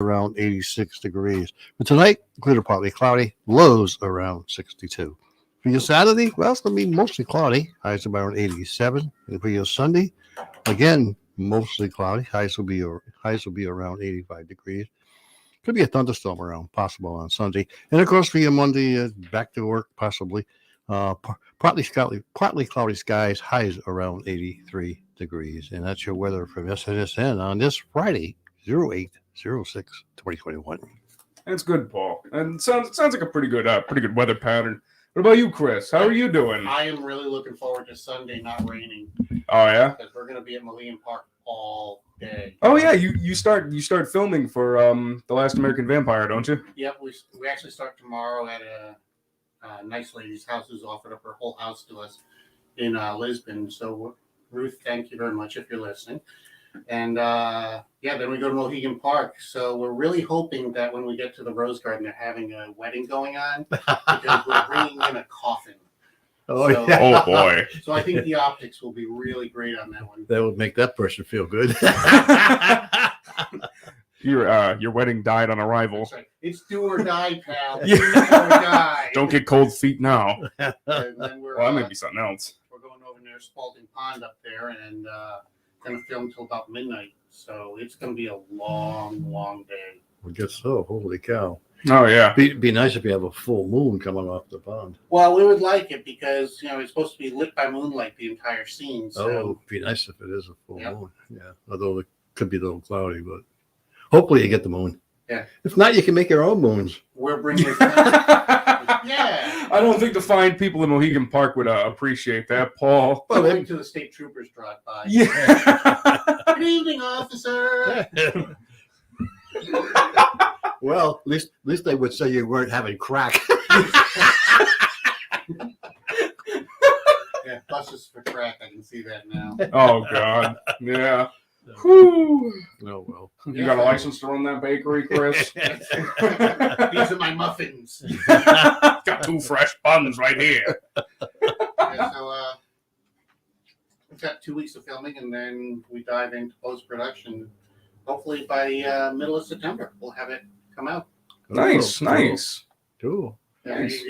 around 86 degrees. But tonight, clear to partly cloudy, lows around 62. For your Saturday, well, it's going to be mostly cloudy, highs around 87. And for your Sunday, again, mostly cloudy, highs will be around 85 degrees. Could be a thunderstorm around, possible on Sunday. And of course, for your Monday, back to work, possibly. Partly cloudy skies, highs around 83 degrees. And that's your weather from SNSN on this Friday, 08/06/2021. That's good, Paul. And sounds like a pretty good weather pattern. What about you, Chris? How are you doing? I am really looking forward to Sunday not raining. Oh yeah. Because we're going to be at Mohegan Park all day. Oh yeah. You start filming for The Last American Vampire, don't you? Yep. We actually start tomorrow at a nice lady's house who's offered up her whole house to us in Lisbon. So Ruth, thank you very much if you're listening. And then we go to Mohegan Park. So we're really hoping that when we get to the Rose Garden, they're having a wedding going on because we're bringing in a coffin. Oh, So- yeah. Oh boy. So I think the optics will be really great on that one. That would make that person feel good. Your wedding died on arrival. That's right. It's do or die, pal. Yeah. Do or die. Don't get cold feet now. And then we're, Well, that may be something else. we're going over near Spalding Pond up there and going to film till about midnight. So it's going to be a long, long day. I guess so. Holy cow. Oh yeah. Be nice if you have a full moon coming off the pond. Well, we would like it because, it's supposed to be lit by moonlight, the entire scene. So Oh, be nice if it is a full Yep. moon. Yeah. Although it could be a little cloudy, but hopefully you get the moon. Yeah. If not, you can make your own moons. we're bringing Yeah. I don't think the fine people in Mohegan Park would appreciate that, Paul. Well, Wait till the state troopers drive by. Yeah. Good evening, officer. Well, at least they would say you weren't having crack. Yeah, buses for crack. I can see that now. Oh God. Yeah. Whew. Oh well. You got a license to run that bakery, Chris? These are my muffins. Got 2 fresh buns right here. Yeah, so we've got 2 weeks of filming, and then we dive into post-production. Hopefully by middle of September, we'll have it come out. Nice, Oh, nice. Cool. Yeah, Nice.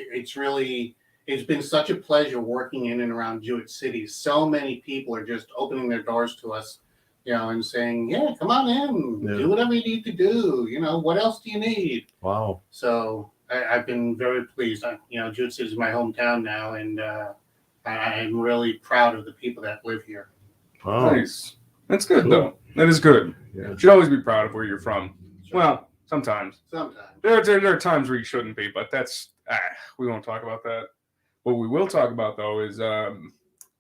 it's been such a pleasure working in and around Jewett City. So many people are just opening their doors to us, and saying, yeah, come on in, Yeah. do whatever you need to do. What else do you need? Wow. So I've been very pleased. Jewett City is my hometown now, and I'm really proud of the people that live here. Wow. Nice. That's good, Cool. though. That is good. Yeah. You should always be proud of where you're from. Well, sometimes. Sometimes. There are times where you shouldn't be, but that's we won't talk about that. What we will talk about though is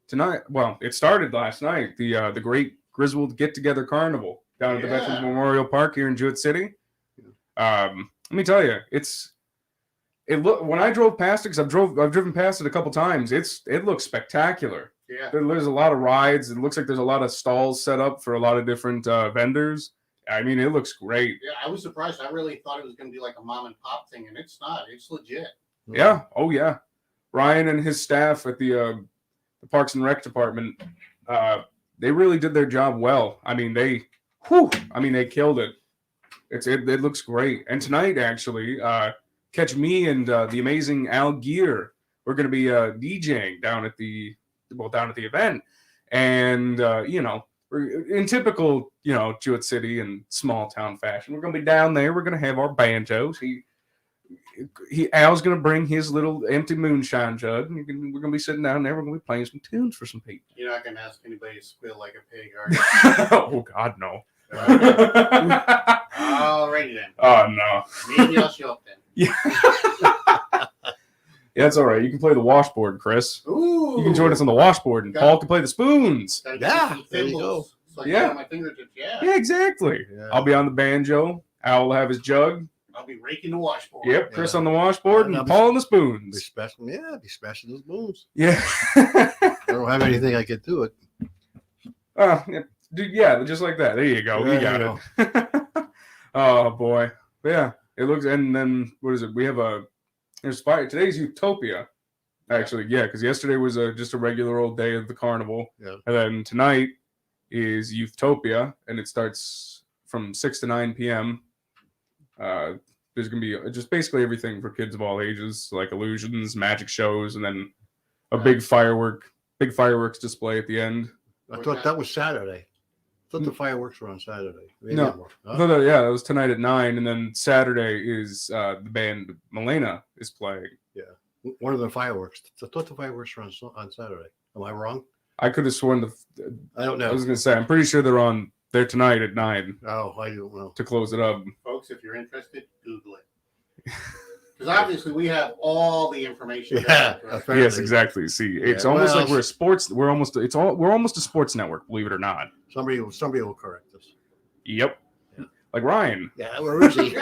tonight. Well, it started last night. The Great Griswold Get Together Carnival down at the Yeah. Veterans Memorial Park here in Jewett City. Let me tell you, when I drove past it, because I've driven past it a couple times. It looks spectacular. Yeah. There's a lot of rides. It looks like there's a lot of stalls set up for a lot of different vendors. I mean, it looks great. Yeah, I was surprised. I really thought it was going to be like a mom and pop thing, and it's not. It's legit. Yeah. Oh, yeah. Ryan and his staff at the Parks and Rec department, they really did their job well. I mean, they killed it. It looks great. And tonight, actually, catch me and the amazing Al Gear. We're going to be DJing down at the event, and we're in typical Jewett City and small town fashion. We're going to be down there. We're going to have our banjos. Al's going to bring his little empty moonshine jug. And we're going to be sitting down there. We're going to be playing some tunes for some people. You're not going to ask anybody to squeal like a pig, are you? Oh God, no. Alrighty then. Oh no. Maybe I'll show up then. Yeah, it's all right. You can play the washboard, Chris. Ooh. You can join us on the washboard, and Paul can play the spoons. Gotta get Yeah, some there you thimbles. So I can Yeah. get on my fingertips. Yeah. Yeah, exactly. Yeah. I'll be on the banjo. Al will have his jug. I'll be raking the washboard. Yep, Chris Yeah. on the washboard, and I'll be- Paul on the Be spoons. special. Yeah, be special as moons. Yeah. I don't have anything I could do it. Yeah, dude, yeah, just like that. There you go. There You you got it. Oh boy. But yeah, it looks. And then what is it? We have there's fire. Today's Utopia. Actually, yeah, because yesterday was just a regular old day of the carnival, Yeah. and then tonight is Utopia, and it starts from 6 to 9 p.m. There's gonna be just basically everything for kids of all ages, like illusions, magic shows, and then a big fireworks display at the end. I thought that was Saturday. I thought the fireworks were on Saturday. Maybe No. I'm wrong. I thought that, yeah, that was tonight at 9, and then Saturday is the band Milena is playing. One of the fireworks. I thought the fireworks were on Saturday. Am I wrong? I could have sworn I don't I know. was gonna say I'm pretty sure they're tonight at 9 Oh, I don't know. to close it up. Folks, if you're interested, Google it. Because obviously we have all the information. Yeah, apparently. Yes, exactly. See, it's Yeah, almost well, like we're a sports. We're almost a sports network. Believe it or not. Somebody will correct us. Yep. Yeah. Like Ryan. Yeah, where is he?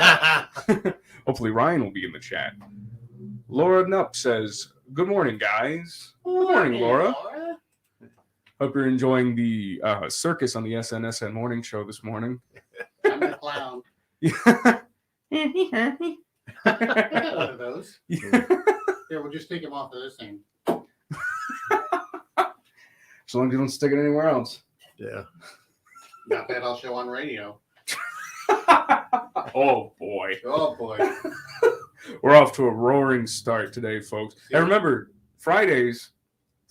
Hopefully Ryan will be in the chat. Laura Nupp says, "Good morning, guys. Good morning, Laura. Hope you're enjoying the circus on the SNSN morning show this morning." I'm the clown. I got one of those. Here, we'll just take him off of this thing. As long as you don't stick it anywhere else. Yeah. Not that I'll show on radio. Oh boy. Oh boy. We're off to a roaring start today, folks. And remember, Fridays,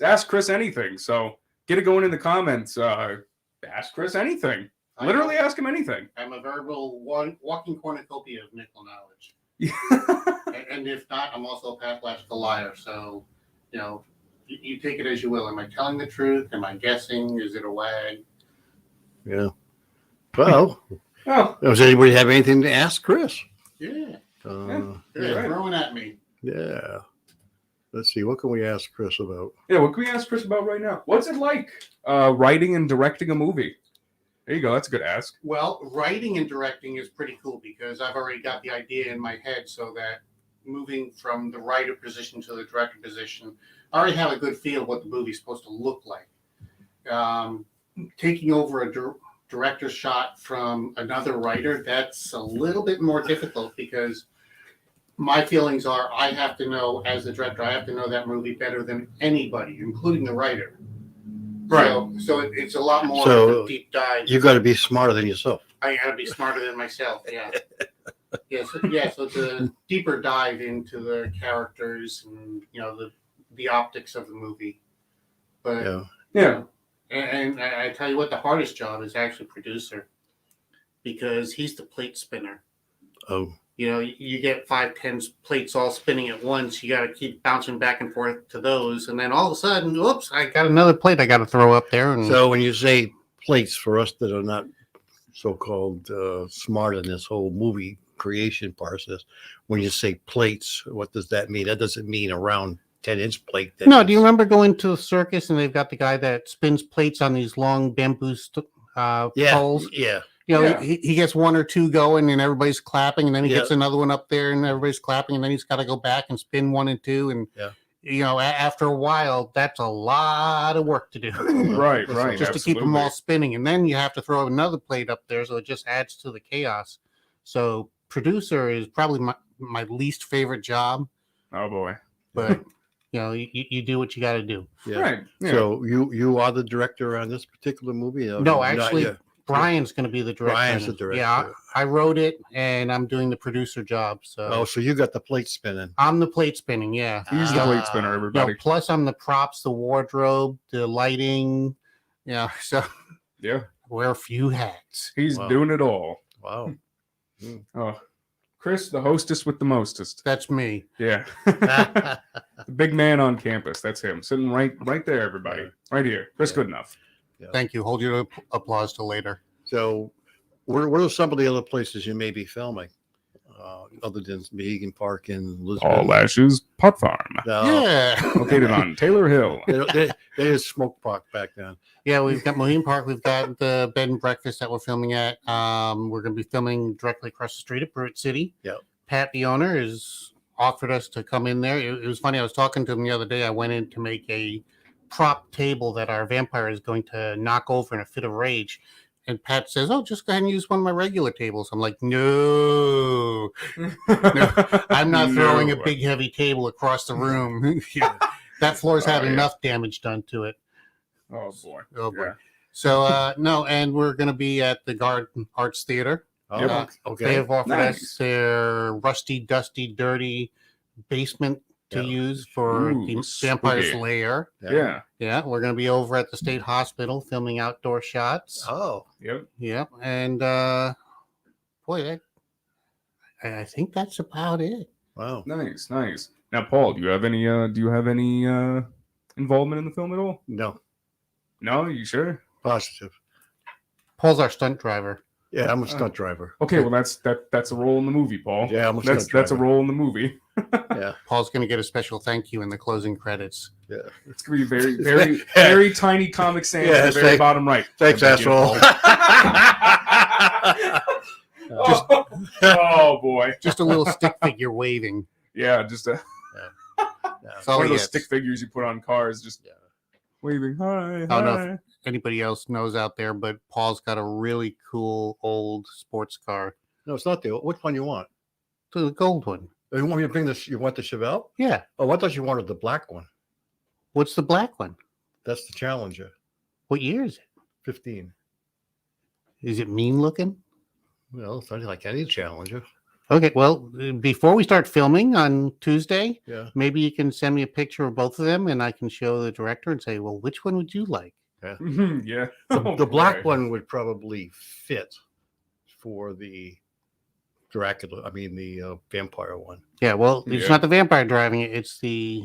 Ask Chris Anything. So get it going in the comments. Ask Chris anything. Literally ask him anything. I'm a verbal walking cornucopia of nickel knowledge. And if not, I'm also a pathological liar. So, you take it as you will. Am I telling the truth? Am I guessing? Is it a wag? Yeah. Well, Oh, does anybody have anything to ask Chris? Yeah. Uh, They're right. throwing at me. yeah. Let's see. What can we ask Chris about? yeah. What can we ask Chris about right now? What's it like writing and directing a movie? There you go. That's a good ask. Well, writing and directing is pretty cool because I've already got the idea in my head so that moving from the writer position to the director position, I already have a good feel of what the movie's supposed to look like. Taking over a director's shot from another writer, that's a little bit more difficult because my feelings are I have to know, as the director, I have to know that movie better than anybody, including the writer. Right. So it's a lot more So, of a deep dive. You got to be smarter than yourself. I gotta be smarter than myself. Yeah. Yeah. So it's a deeper dive into the characters and the optics of the movie. But Yeah. Yeah. and I tell you what, the hardest job is actually producer because he's the plate spinner. Oh, You get 5-10 plates all spinning at once. You got to keep bouncing back and forth to those, and then all of a sudden, oops! I got another plate I got to throw up there. And so when you say plates, for us that are not so-called smart in this whole movie creation process, when you say plates, what does that mean? That doesn't mean a round 10-inch plate. No, do you remember going to a circus and they've got the guy that spins plates on these long bamboo poles? Yeah. Yeah. He gets one or two going and everybody's clapping, and then he Yeah. gets another one up there and everybody's clapping, and then he's got to go back and spin 1 and 2. And, after a while, that's a lot of work to do. Right. Right. Just to keep them all spinning. And then you have to throw another plate up there, so it just adds to the chaos. So producer is probably my least favorite job, Oh boy. but you do what you got to do. Yeah. Right. Yeah. So you are the director on this particular movie? No, Not actually, yet. Brian's going to be the director. Brian's the director. Yeah, I wrote it, and I'm doing the producer job. So Oh, so you got the plate spinning. I'm the plate spinning. Yeah, He's the Ah. plate spinner, everybody. plus I'm the props, the wardrobe, the lighting. Yeah, so Yeah. I wear a few hats. He's Wow. doing it all. Wow. Oh, Chris, the hostess with the mostest. That's me. Yeah. The big man on campus. That's him. Sitting right there, everybody. Right here. Chris Yeah. Good enough. Thank you. Hold your applause till later. So what are some of the other places you may be filming other than Mohegan Park in Lisbon? Paul Lash's Pot Farm. No, Yeah, Located on Taylor Hill. they just smoke pot back then. yeah. We've got Mohegan Park. We've got the bed and breakfast that we're filming at. We're going to be filming directly across the street at Pruitt City. Yep. Pat, the owner, has offered us to come in there. It was funny. I was talking to him the other day. I went in to make a prop table that our vampire is going to knock over in a fit of rage. And Pat says, "Oh, just go ahead and use one of my regular tables." I'm like, "No, I'm not throwing a No. big heavy table across the room. That floor's had Oh, yeah. enough damage done to it." Oh boy. Oh, boy. Yeah. So no, and we're going to be at the Garden Arts Theater Oh, Yep. okay. They have offered Nice. us their rusty, dusty, dirty basement to Yeah. use for Ooh, the Vampire's spooky. Lair. Yeah. Yeah, we're going to be over at the state hospital filming outdoor shots. Oh, Yep. Yep, and boy, I think that's about it. wow. Nice. Nice. Now, Paul, do you have any involvement in the film at all? No, No, you sure? positive. Paul's our stunt driver. Yeah, I'm a stunt driver. Okay, well that's a role in the movie, Paul. Yeah, I'm a stunt that's a driver. role in the movie. Yeah, Paul's going to get a special thank you in the closing credits. yeah. It's gonna be very, very, very tiny Comic Sans Yeah, at the very thank- bottom right. Thanks, Thank you, asshole. Paul. Oh boy. Just a little stick figure waving. Yeah, just a That's all one of he those gets. stick figures you put on cars, just Yeah. waving. Hi. I don't know hi. Anybody else knows out there, but Paul's got a really cool old sports car. No, it's not the. Which one you want? The gold one. You want me to bring this? You want the Chevelle? Yeah. Oh, I thought you wanted the black one. What's the black one? That's the Challenger, What year is it? 15. Is it mean looking? Well, it's not like any Challenger. Okay, well, before we start filming on Tuesday, Yeah. maybe you can send me a picture of both of them and I can show the director and say, well, which one would you like? Yeah. The, Oh, the black boy. one would probably fit for the Dracula. I mean, the vampire one. Yeah, well, it's Yeah. not the vampire driving it, it's the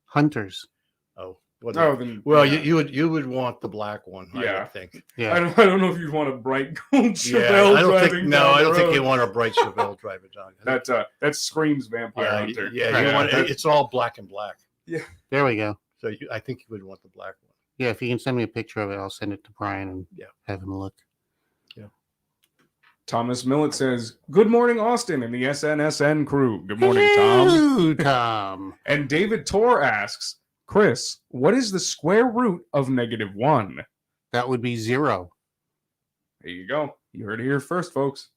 hunters. Oh, well, Oh, then, well, yeah. you would want the black one. I Yeah. would think. Yeah. I don't know if you'd want a bright gold Chevelle Yeah, I don't driving think. No, down I don't the think you road. want a bright Chevelle driving down. That screams Vampire Yeah, Hunter. yeah. You want it's all black and black. There we go. So I think you would want the black one. Yeah, if you can send me a picture of it, I'll send it to Brian and Yeah. have him look. Thomas Millett says, "Good morning, Austin and the SNSN crew." Good morning, Tom. Hello, Tom. And David Tor asks, "Chris, what is the square root of -1?" That would be 0. There you go. You heard it here first, folks.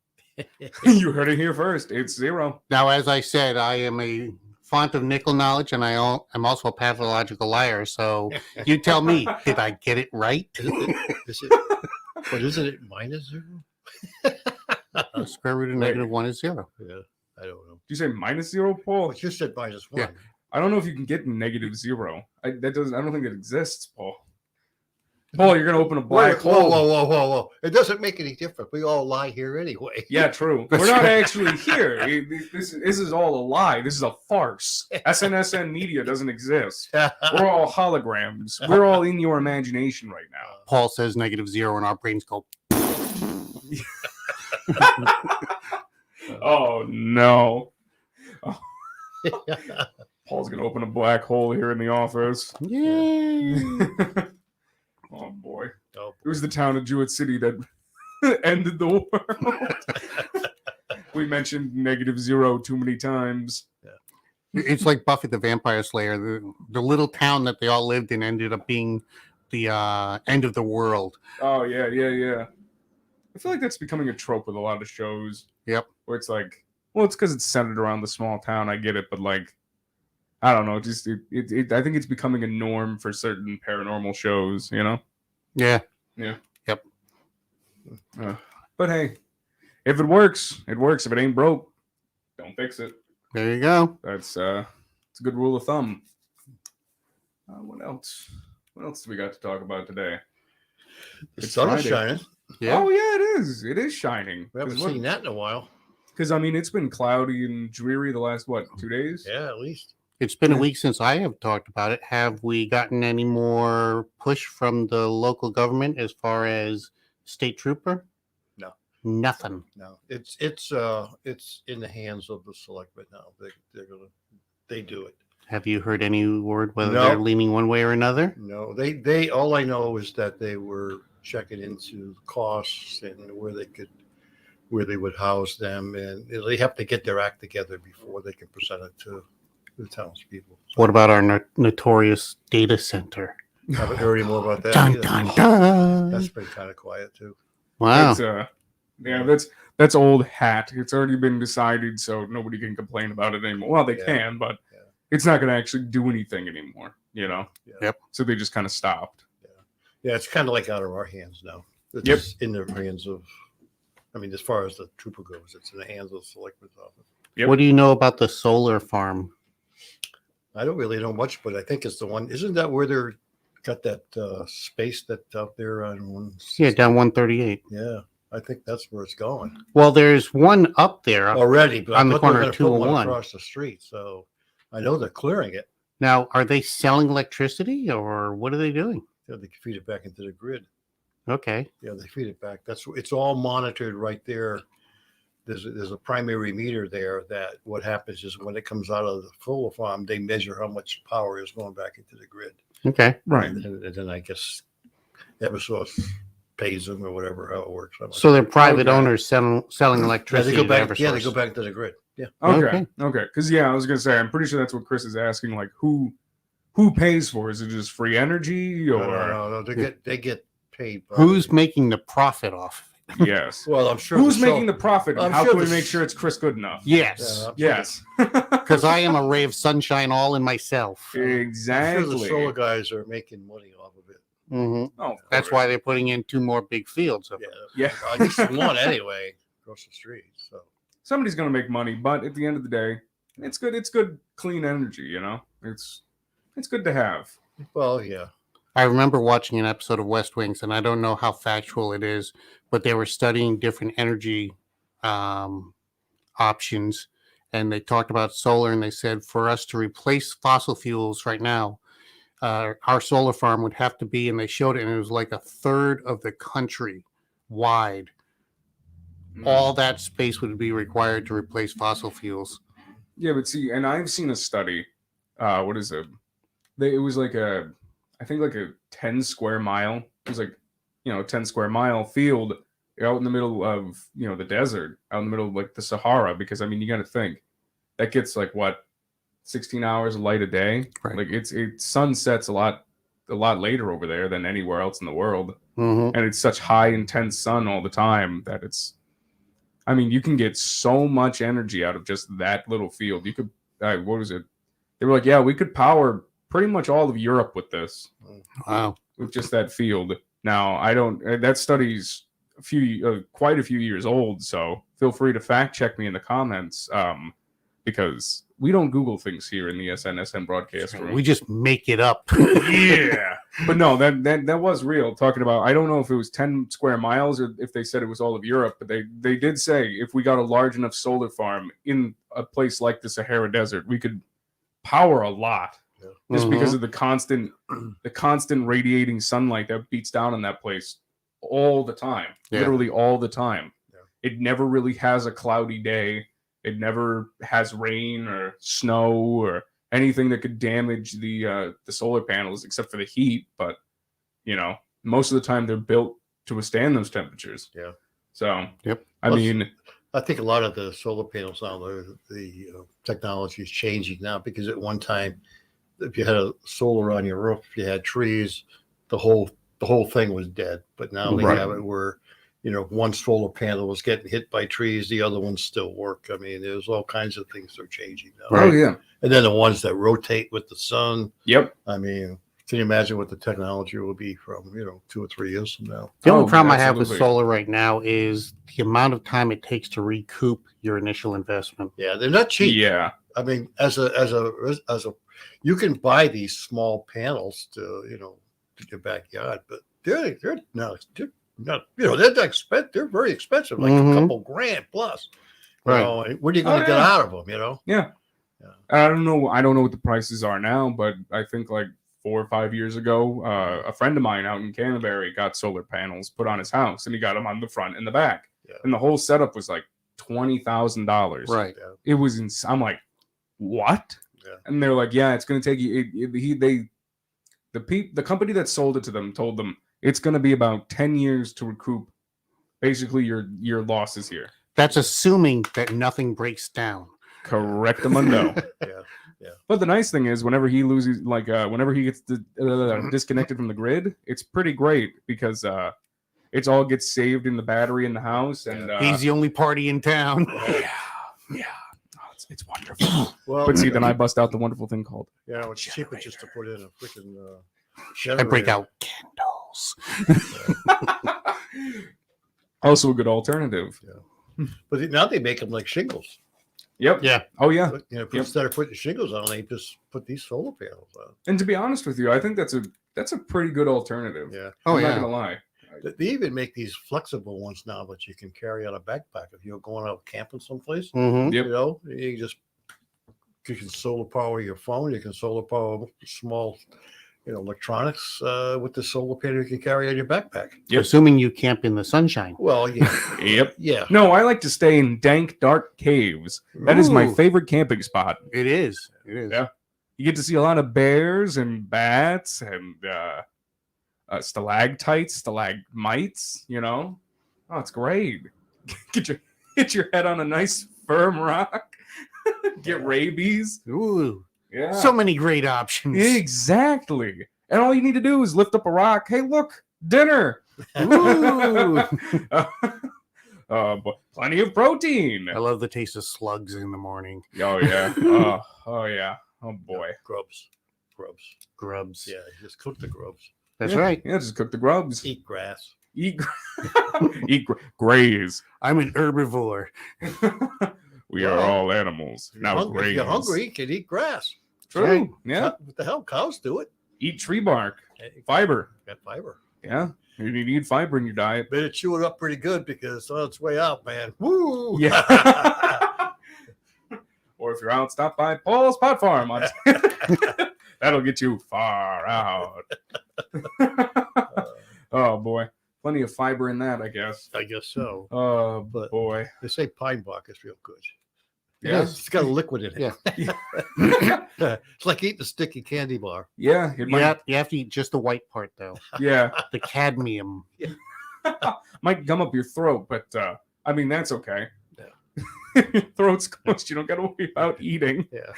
You heard it here first. It's 0. Now, as I said, I am a font of nickel knowledge, and I'm also a pathological liar. So you tell me, did I get it right? Is it? But isn't it -0? The square root of Wait. -1 is 0. Yeah, I don't know. Did you say -0, Paul? But you said -1. Yeah. I don't know if you can get -0. I don't think it exists, Paul. Paul, you're gonna open a black Whoa, hole. whoa. It doesn't make any difference. We all lie here anyway. Yeah, true. We're not actually here. This is all a lie. This is a farce. SNSN media doesn't exist. We're all holograms. We're all in your imagination right now. Paul says -0, and our brains go. Oh no. Paul's gonna open a black hole here in the office. Yay! Oh boy. Oh, It was the town of Jewett City that ended the world. We mentioned -0 too many times. It's like Buffy the Vampire Slayer. The little town that they all lived in ended up being the end of the world. Oh yeah. I feel like that's becoming a trope with a lot of shows. Yep. Where it's like, well, it's because it's centered around the small town. I get it, but like, I don't know. Just I think it's becoming a norm for certain paranormal shows. You know. Yeah. But hey, if it works, it works. If it ain't broke, don't fix it. There you go. That's it's a good rule of thumb. What else? What else do we got to talk about today? the It's sun is Friday. shining. Yeah. Oh yeah, it is. It is shining. We haven't seen that in a while. Because I mean, it's been cloudy and dreary the last 2 days. Yeah, at least. It's been a Yeah. week since I have talked about it. Have we gotten any more push from the local government as far as state trooper? No. Nothing. No, it's in the hands of the selectmen now. They do it. Have you heard any word whether No. they're leaning one way or another? No, they all I know is that they were checking into costs and where they would house them, and they have to get their act together before they can present it to the townspeople. What about our notorious data center? Haven't heard any more about that. Dun, either. dun, dun. That's been kind of quiet too. Wow. That's, yeah, that's old hat. It's already been decided, so nobody can complain about it anymore. Well, they Yeah. can, but Yeah. it's not going to actually do anything anymore. You know. Yeah. Yep. So they just kind of stopped. Yeah, it's kind of like out of our hands now. It's Yep. in the hands of I mean, as far as the trooper goes, it's in the hands of the selectman's office. Yep. What do you know about the solar farm? I don't really know much, but I think it's the one. Isn't that where they're got that space that out there on one? Yeah, down 138. Yeah, I think that's where it's going Well, there's one up there. already. But On I the thought they were corner gonna of put one 201. across the street. So I know they're clearing it. Now, are they selling electricity or what are they doing? Yeah, they can feed it back into the grid. Okay. Yeah, they feed it back. It's all monitored right there. There's a primary meter there that what happens is when it comes out of the solar farm, they measure how much power is going back into the grid. Okay. Right. And then I guess Eversource pays them or whatever, how it works. I'm not So they're private Okay. owners selling sure. Yeah, electricity. they go to back. Yeah, they Eversource. go back to the grid. Yeah. Okay. Okay. Okay. Because yeah, I was gonna say I'm pretty sure that's what Chris is asking. Like who pays for? Is it just free energy or No, they get paid. by- Who's making the profit off? yes? Well, I'm sure. Who's making the profit? And I'm how sure can we the make s- sure it's Chris Goodenough? Yes. Yes. Because I am a ray of sunshine all in myself. I'm sure exactly. the solar guys are making money off of it. hmm Oh, of That's course. why they're putting in 2 more big fields. Of Yeah, Yeah. at least one anyway across the street. So Somebody's gonna make money, but at the end of the day, it's good. It's good, clean energy. You know, it's good to have. well, yeah. I remember watching an episode of West Wings, and I don't know how factual it is, but they were studying different energy options, and they talked about solar, and they said for us to replace fossil fuels right now, our solar farm would have to be, and they showed it, and it was like a third of the country wide. All that space would be required to replace fossil fuels. Yeah, but see, and I've seen a study. What is it? It was like I think like a 10 square mile. It was like, 10 square mile field out in the middle of, the desert, out in the middle of like the Sahara. Because I mean, you got to think that gets like what, 16 hours of light a day. Right. Like it sunsets a lot later over there than anywhere else in the world. hmm And it's such high intense sun all the time that I mean, you can get so much energy out of just that little field. You could, what was it? They were like, yeah, we could power pretty much all of Europe with this, Wow. with just that field. Now, that study's quite a few years old, so feel free to fact check me in the comments, because we don't Google things here in the SNSN broadcast room. We just make it up. Yeah, but no, that was real. Talking about, I don't know if it was 10 square miles or if they said it was all of Europe, but they did say if we got a large enough solar farm in a place like the Sahara Desert, we could power a lot just because of the constant radiating sunlight that beats down on that place all the time, Yeah. literally all the time. Yeah. It never really has a cloudy day. It never has rain or snow or anything that could damage the solar panels except for the heat. But most of the time they're built to withstand those temperatures. Yeah. So Yep. I Plus- mean, I think a lot of the solar panels now, the technology is changing now because at one time, if you had a solar on your roof, if you had trees, the whole thing was dead. But now they Right. have it where, one solar panel was getting hit by trees, the other ones still work. I mean, there's all kinds of things that are changing now. Right. oh yeah, And then the ones that rotate with the sun. yep. I mean, can you imagine what the technology will be from, 2 or 3 years from now? The only Oh, problem I have with absolutely. solar right now is the amount of time it takes to recoup your initial investment. Yeah, they're not cheap. Yeah, I mean, as a you can buy these small panels to your backyard, but they're not they're expensive. They're very expensive, like Mhm. a couple grand plus. Right. And what are you going to Oh, get yeah. out of them? I don't know what the prices are now, but I think like 4 or 5 years ago, a friend of mine out in Canterbury got solar panels put on his house, and he got them on the front and the back, Yeah. and the whole setup was like $20,000. Right. It was I'm like, what? Yeah. And they're like, yeah, it's going to take you. The company that sold it to them told them it's going to be about 10 years to recoup basically your losses here. That's assuming that nothing breaks down. Correctamundo. Yeah. But the nice thing is, whenever he loses, whenever he gets disconnected from the grid, it's pretty great because it all gets saved in the battery in the house, and He's the only party in town. yeah, oh, it's wonderful. Well, But see, then I bust out the wonderful thing called it's cheaper just to put in a freaking I break generator. out candles. Also a good alternative. But now they make them like shingles. Yep. Yeah. Oh yeah. But, you know, Yep. instead of putting shingles on, they just put these solar panels on. And to be honest with you, I think that's a pretty good alternative. Yeah. Oh, I'm yeah. not gonna lie. They even make these flexible ones now that you can carry on a backpack if you're going out camping someplace. Mhm. Yep. You know, you can solar power your phone. You can solar power small, electronics with the solar panel you can carry on your backpack. Yep. Assuming you camp in the sunshine. Well, yeah, Yep. yeah. No, I like to stay in dank, dark caves. That is my Ooh. favorite camping spot. It is. It is. Yeah. You get to see a lot of bears and bats and stalactites, stalagmites. Oh, it's great. Get your head on a nice firm rock. Get rabies. Ooh. Yeah. So many great options. Exactly. And all you need to do is lift up a rock. Hey, look, dinner. Ooh. But plenty of protein. I love the taste of slugs in the morning. Oh yeah. Oh yeah. Oh boy. Grubs. Grubs. Yeah, just cook the grubs. That's Yeah, right. Yeah, just cook the grubs. Eat grass. Eat, graze. I'm an herbivore. We are Well, all animals. If you're, Now hungry, if graze. you're hungry, you can eat grass. True. Right. Yeah. What the hell? Cows do it. Eat tree bark. Hey, Fiber. got fiber. Yeah. You need fiber in your diet. Better chew it up pretty good because it's on its way out, man. Woo! Yeah. Or if you're out, stop by Paul's Pot Farm. That'll get you far out. Oh boy, plenty of fiber in that, I guess. I guess so. Oh But- boy, They say pine bark is real good. yeah, It's got a liquid in it. Yeah. It's like eating a sticky candy bar. yeah, it might, You have to eat just the white part, though. yeah, The cadmium. might gum up your throat, but I mean that's okay. Your throat's closed. You don't got to worry about eating. Yeah.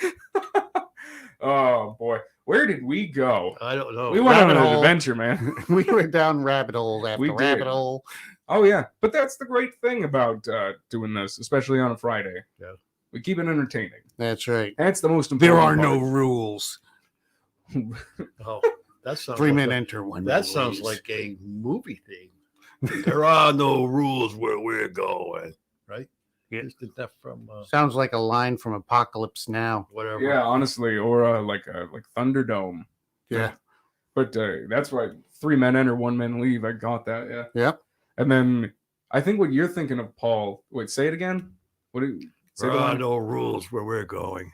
Oh boy, where did we go? I don't know. We went on Rabbit an hole. adventure, man. We went down rabbit hole after We did. rabbit hole. Oh yeah, but that's the great thing about doing this, especially on a Friday. Yeah. We keep it entertaining. That's right. That's the most important. There are no part. rules. Oh, that sounds 3 like men a- enter, one That man sounds leaves. like a movie theme. There are no rules where we're going. Right? Yeah. Isn't that from Sounds like a line from Apocalypse Now. Yeah, whatever? honestly, or like Thunderdome. Yeah. But that's why 3 men enter, 1 man leave. I got that. Yeah. Yep. And then I think what you're thinking of, Paul. Wait, say it again. What do you say? There the are line? no rules where we're going.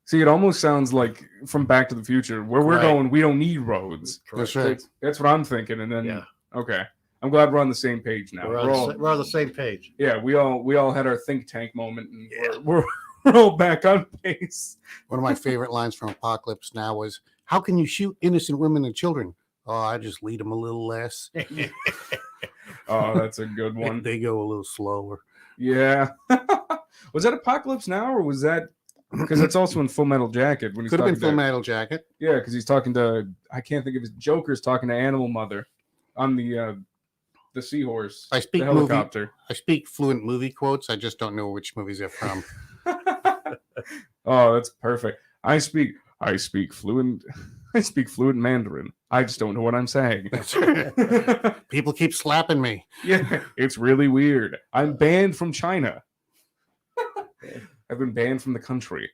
See, it almost sounds like from Back to the Future, where we're Right. going. We don't need roads. That's Correct. right. That's what I'm thinking. And then Yeah. okay, I'm glad we're on the same page now. We're on the same page. Yeah, we all had our think tank moment, and Yeah. we're all back on pace. One of my favorite lines from Apocalypse Now was, "How can you shoot innocent women and children? Oh, I just lead them a little less. Oh, that's a good one. They go a little slower." Yeah. Was that Apocalypse Now, or was that because that's also in Full Metal Jacket when he's Could have been talking Full to, Metal Jacket. yeah, because he's talking to I can't think of his Joker's talking to Animal Mother on the seahorse, I speak the movie. helicopter. I speak fluent movie quotes. I just don't know which movies they're from. Oh, that's perfect. I speak fluent Mandarin. I just don't know what I'm saying. That's right. People keep slapping me. Yeah, it's really weird. I'm banned from China. I've been banned from the country.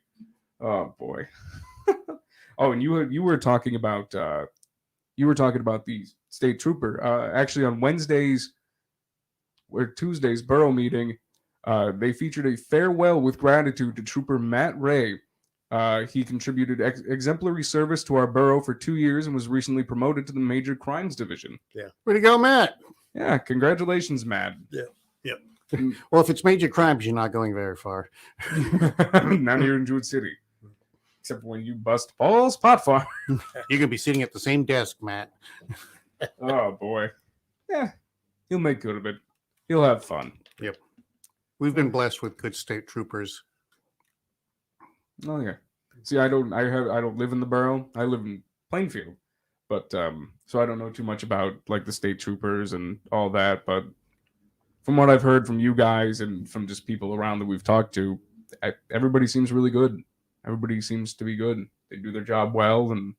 Oh boy. Oh, and you were talking about the state trooper. Actually, on Wednesdays or Tuesdays borough meeting, they featured a farewell with gratitude to Trooper Matt Ray. He contributed exemplary service to our borough for 2 years and was recently promoted to the Major Crimes Division. Where'd you go, Matt? Yeah, congratulations, Matt. Well, if it's major crimes, you're not going very far. Not here in Jewett City. Except when you bust Paul's Pot Farm. You're gonna be sitting at the same desk, Matt. Oh, boy. Yeah, he'll make good of it. He'll have fun. We've been blessed with good state troopers. Oh, yeah. See, I don't live in the borough. I live in Plainfield. But, so I don't know too much about, like, the state troopers and all that. But from what I've heard from you guys and from just people around that we've talked to, everybody seems really good. Everybody seems to be good. They do their job well, and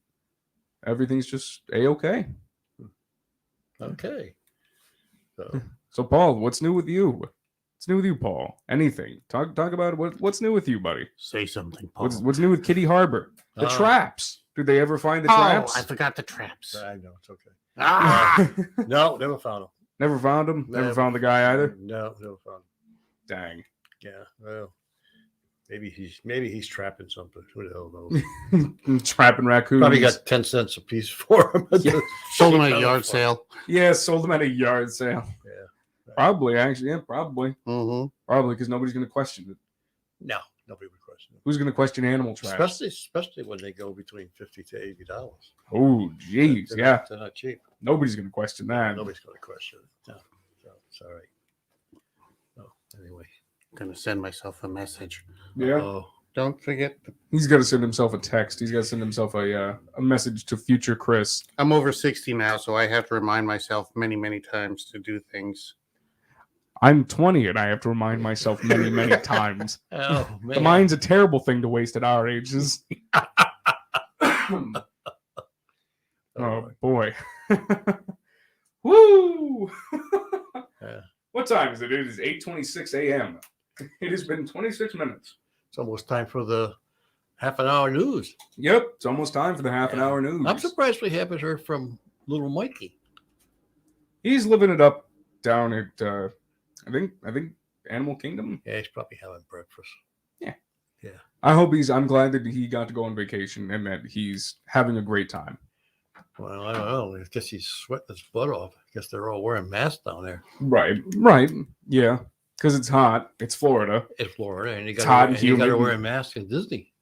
everything's just A-okay. Okay. So So, Paul, what's new with you? What's new with you, Paul? Anything? Talk about it. What's new with you, buddy? Say something, Paul. What's new with Kitty Harbor? The traps. Did they ever find the traps? I forgot the traps. I know it's okay. Ah! No, never found him. Never found him. Never Never. found the guy either. No, never found him. Dang. Yeah, well, maybe he's trapping something. Who the hell knows? Trapping raccoons. Probably got 10 cents a piece for him. Yeah. Sold them at a yard sale. Yeah, sold them at a yard sale. Yeah. Probably, actually. Yeah, probably. Mm-hmm. Probably because nobody's going to question it. No, nobody would question it. Who's going to question animal traps? Especially when they go between $50 to $80. Oh, jeez. They're Yeah. not, they're not cheap. Nobody's going to question that. Nobody's going to question it. No, so it's all right. Oh, anyway. Gonna send myself a message. Yeah. Oh, Don't forget. He's got to send himself a text. He's got to send himself a message to future Chris. I'm over 60 now, so I have to remind myself many, many times to do things. I'm 20 and I have to remind myself many, many times. oh The man. mind's a terrible thing to waste at our ages. Oh boy. Woo! Yeah. What time is it? It is 8:26 a.m. It has been 26 minutes. It's almost time for the half an hour news. Yep, it's almost time for the half an hour news. I'm surprised we haven't heard from little Mikey. He's living it up down at I think Animal Kingdom. Yeah, he's probably having breakfast. I'm glad that he got to go on vacation and that he's having a great time. Well, I don't know. I guess he's sweating his butt off. I guess they're all wearing masks down there Right. Yeah. Because it's hot. It's Florida. in Florida, and you It's got hot and to humid. wear a mask in Disney.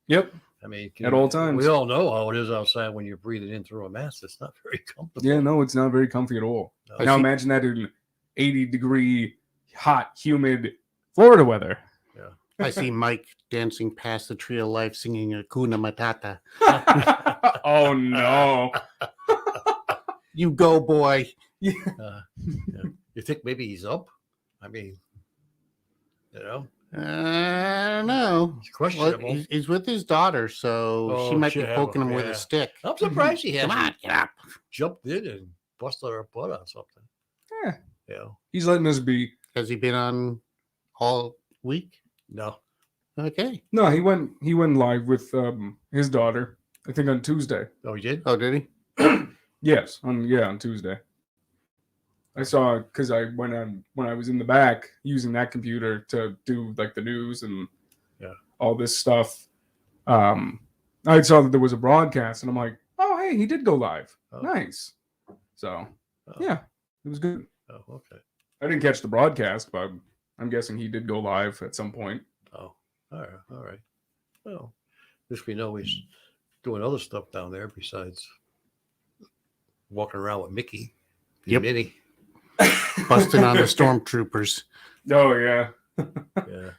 Yep. I mean, At all times. We all know how it is outside when you're breathing in through a mask. It's not very comfortable. Yeah, no, it's not very comfy at all. No. Now imagine that in 80-degree, hot, humid Florida weather. I see Mike dancing past the tree of life singing Hakuna Matata. Oh no. You go, boy. Yeah. You think maybe he's up? I mean, you know, I don't know. it's Well, questionable. he's with his daughter, so Oh, she might be shit, poking him with yeah. a stick. I'm surprised he Come on, hasn't get up. jumped in and busted her butt on something. Yeah. You know, He's letting us be. Has he been on all week? no. Okay. No, he went live with his daughter, I think on Tuesday. Oh, he did? Oh, did he? Yes, on Tuesday. I saw because I went on when I was in the back using that computer to do like the news and all this stuff. I saw that there was a broadcast, and I'm like, oh hey, he did go live. Oh. Nice. So Oh. yeah, it was good. Oh, okay. I didn't catch the broadcast, but I'm guessing he did go live at some point. Oh, all right. Well, at least we know he's doing other stuff down there besides walking around with Mickey. and Yep. Minnie. Busting on the stormtroopers. Oh yeah. Yeah.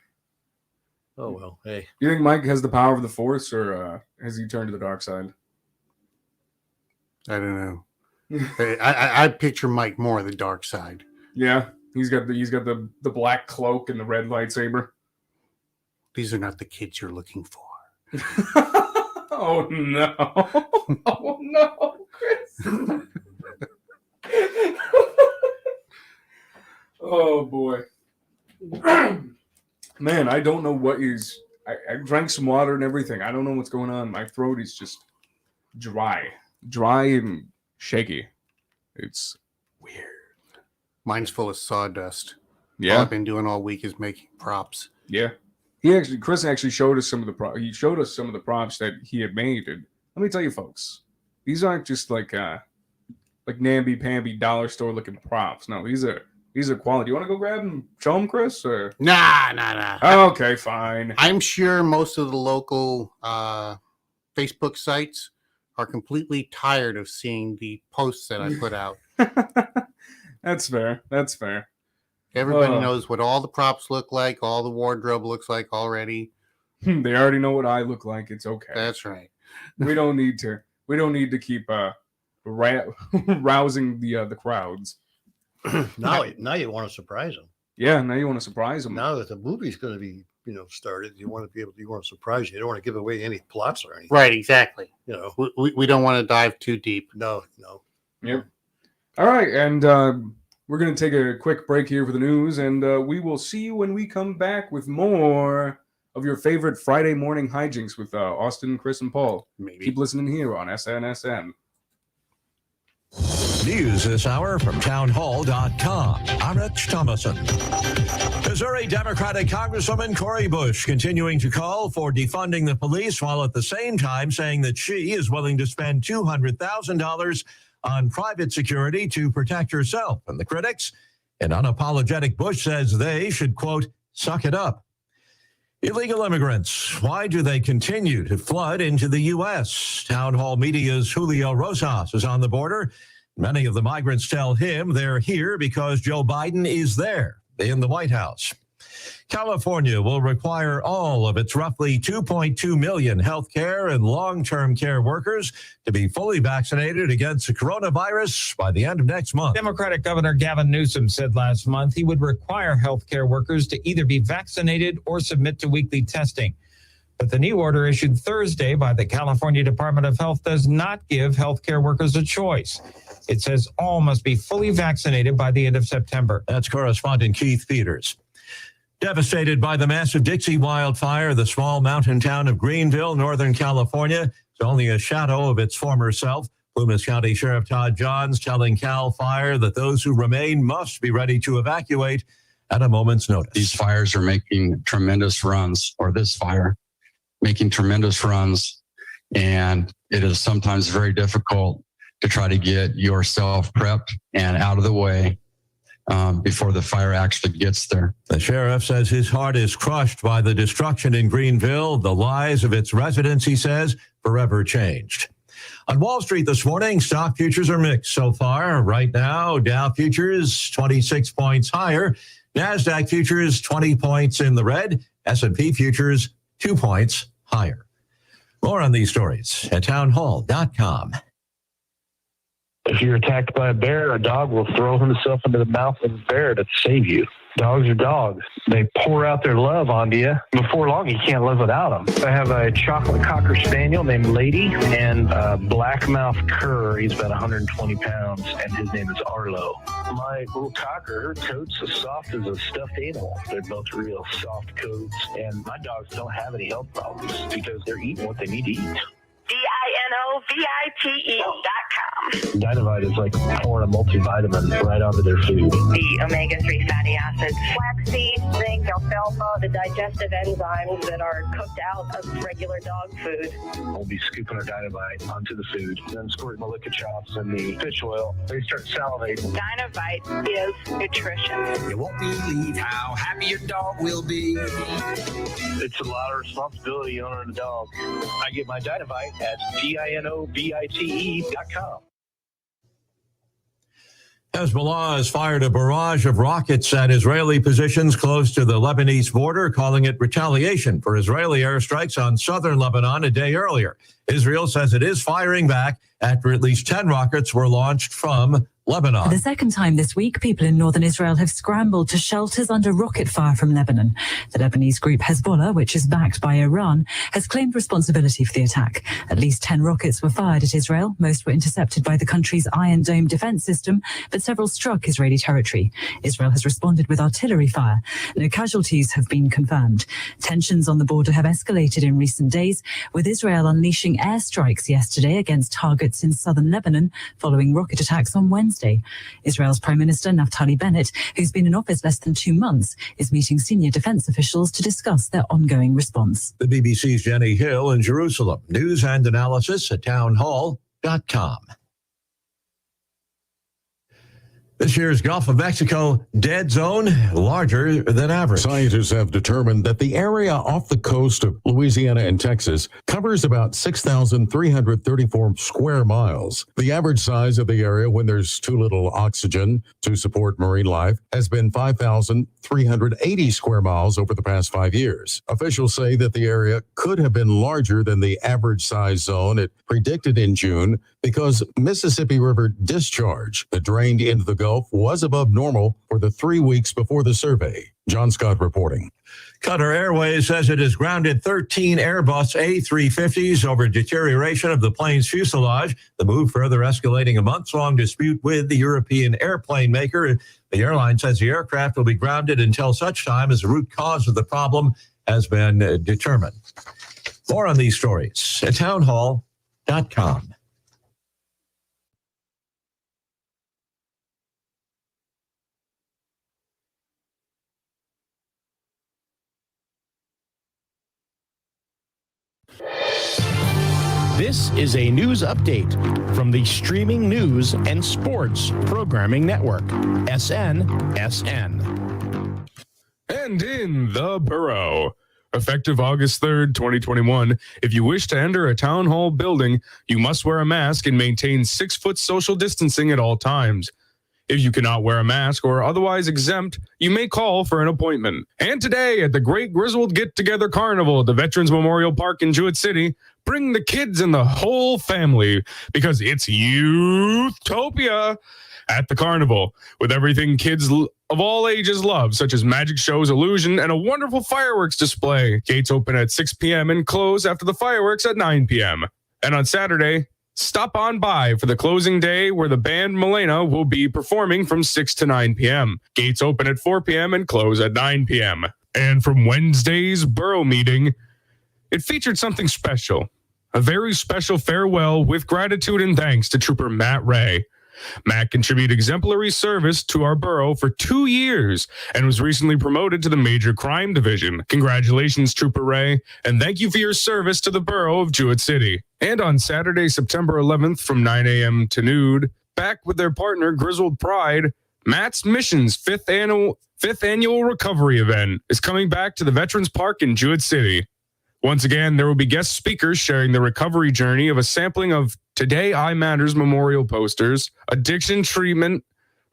Oh well. Hey. Do you think Mike has the power of the Force, or has he turned to the dark side? I don't know. I picture Mike more the dark side. Yeah, he's got the black cloak and the red lightsaber. These are not the kids you're looking for. Oh no! Oh no, Chris! Oh boy, man! I don't know what is. I drank some water and everything. I don't know what's going on. My throat is just dry and shaky. It's weird. Mine's full of sawdust. All Yeah, I've been doing all week is making props. yeah. Chris actually showed us some of the He showed us some of the props that he had made, and let me tell you, folks, these aren't just like namby-pamby dollar store looking props. No, these are quality. You want to go grab and show them, Chris? Or Nah. okay, fine. I'm sure most of the local Facebook sites are completely tired of seeing the posts that I put out. That's fair. That's fair. Everybody knows what all the props look like, all the wardrobe looks like already. They already know what I look like. It's okay. That's right. We don't need to. We don't need to keep rousing the crowds. Now you want to surprise them. Yeah. Now you want to surprise them. Now that the movie's going to be started, you want to surprise you. You don't want to give away any plots or anything. Right, exactly. You know. We don't want to dive too deep. No. Yep. All right, and we're going to take a quick break here for the news, and we will see you when we come back with more of your favorite Friday morning hijinks with Austin, Chris, and Paul. Maybe. Keep listening here on SNSM. News this hour from townhall.com. I'm Rich Thomason. Missouri Democratic Congresswoman Cori Bush continuing to call for defunding the police while at the same time saying that she is willing to spend $200,000 on private security to protect herself and the critics. An unapologetic Bush says they should, quote, suck it up. Illegal immigrants, why do they continue to flood into the U.S.? Town Hall Media's Julio Rosas is on the border. Many of the migrants tell him they're here because Joe Biden is there in the White House. California will require all of its roughly 2.2 million healthcare and long-term care workers to be fully vaccinated against the coronavirus by the end of next month. Democratic Governor Gavin Newsom said last month he would require healthcare workers to either be vaccinated or submit to weekly testing. But the new order issued Thursday by the California Department of Health does not give healthcare workers a choice. It says all must be fully vaccinated by the end of September. That's correspondent Keith Peters. Devastated by the massive Dixie wildfire, the small mountain town of Greenville, Northern California, is only a shadow of its former self. Plumas County Sheriff Todd Johns telling CAL FIRE that those who remain must be ready to evacuate at a moment's notice. These fires are making tremendous runs, or this fire making tremendous runs, and it is sometimes very difficult to try to get yourself prepped and out of the way before the fire actually gets there. The sheriff says his heart is crushed by the destruction in Greenville. The lives of its residents, he says, forever changed. On Wall Street this morning, stock futures are mixed so far. Right now, Dow futures 26 points higher. NASDAQ futures 20 points in the red. S&P futures 2 points higher. More on these stories at townhall.com. If you're attacked by a bear, a dog will throw himself into the mouth of the bear to save you. Dogs are dogs. They pour out their love onto you. Before long, you can't live without them. I have a chocolate cocker spaniel named Lady and a blackmouth cur. He's about 120 pounds, and his name is Arlo. My little cocker, her coat's as soft as a stuffed animal. They're both real soft coats, and my dogs don't have any health problems because they're eating what they need to eat. DINOVITE.com. Dynavite is like pouring a multivitamin right onto their food. The omega-3 fatty acids. Flaxseed, zinc, alfalfa, the digestive enzymes that are cooked out of regular dog food. We'll be scooping our Dynavite onto the food, then squirting the liquor chops and the fish oil. They start salivating. DINOVITE is nutrition. You won't believe how happy your dog will be. It's a lot of responsibility owning a dog. I get my Dynavite at DINOVITE.com. Hezbollah has fired a barrage of rockets at Israeli positions close to the Lebanese border, calling it retaliation for Israeli airstrikes on southern Lebanon a day earlier. Israel says it is firing back after at least 10 rockets were launched from Lebanon. For the second time this week, people in northern Israel have scrambled to shelters under rocket fire from Lebanon. The Lebanese group Hezbollah, which is backed by Iran, has claimed responsibility for the attack. At least 10 rockets were fired at Israel. Most were intercepted by the country's Iron Dome defense system, but several struck Israeli territory. Israel has responded with artillery fire. No casualties have been confirmed. Tensions on the border have escalated in recent days, with Israel unleashing airstrikes yesterday against targets in southern Lebanon following rocket attacks on Wednesday. Israel's Prime Minister Naftali Bennett, who's been in office less than 2 months, is meeting senior defense officials to discuss their ongoing response. The BBC's Jenny Hill in Jerusalem. News and analysis at townhall.com. This year's Gulf of Mexico dead zone larger than average. Scientists have determined that the area off the coast of Louisiana and Texas covers about 6,334 square miles. The average size of the area when there's too little oxygen to support marine life has been 5,380 square miles over the past 5 years. Officials say that the area could have been larger than the average size zone it predicted in June because Mississippi River discharge that drained into the Gulf was above normal for the 3 weeks before the survey. John Scott reporting. Qatar Airways says it has grounded 13 Airbus A350s over deterioration of the plane's fuselage. The move further escalating a months-long dispute with the European airplane maker. The airline says the aircraft will be grounded until such time as the root cause of the problem has been determined. More on these stories at townhall.com. This is a news update from the Streaming News and Sports Programming Network, SNSN. And in the borough, effective August 3rd, 2021, if you wish to enter a town hall building, you must wear a mask and maintain 6-foot social distancing at all times. If you cannot wear a mask or are otherwise exempt, you may call for an appointment. And today at the Great Griswold Get-Together Carnival at the Veterans Memorial Park in Jewett City, bring the kids and the whole family because it's Youthopia at the carnival with everything kids of all ages love, such as magic shows, illusion, and a wonderful fireworks display. Gates open at 6 p.m. and close after the fireworks at 9 p.m. And on Saturday, stop on by for the closing day where the band Milena will be performing from 6 to 9 p.m. Gates open at 4 p.m. and close at 9 p.m. And from Wednesday's borough meeting, it featured something special. A very special farewell with gratitude and thanks to Trooper Matt Ray. Matt contributed exemplary service to our borough for 2 years and was recently promoted to the Major Crime Division. Congratulations, Trooper Ray, and thank you for your service to the borough of Jewett City. And on Saturday, September 11th from 9 a.m. to noon, back with their partner Griswold Pride, Matt's Mission's fifth annual recovery event is coming back to the Veterans Park in Jewett City. Once again, there will be guest speakers sharing the recovery journey of a sampling of Today I Matters memorial posters, addiction treatment,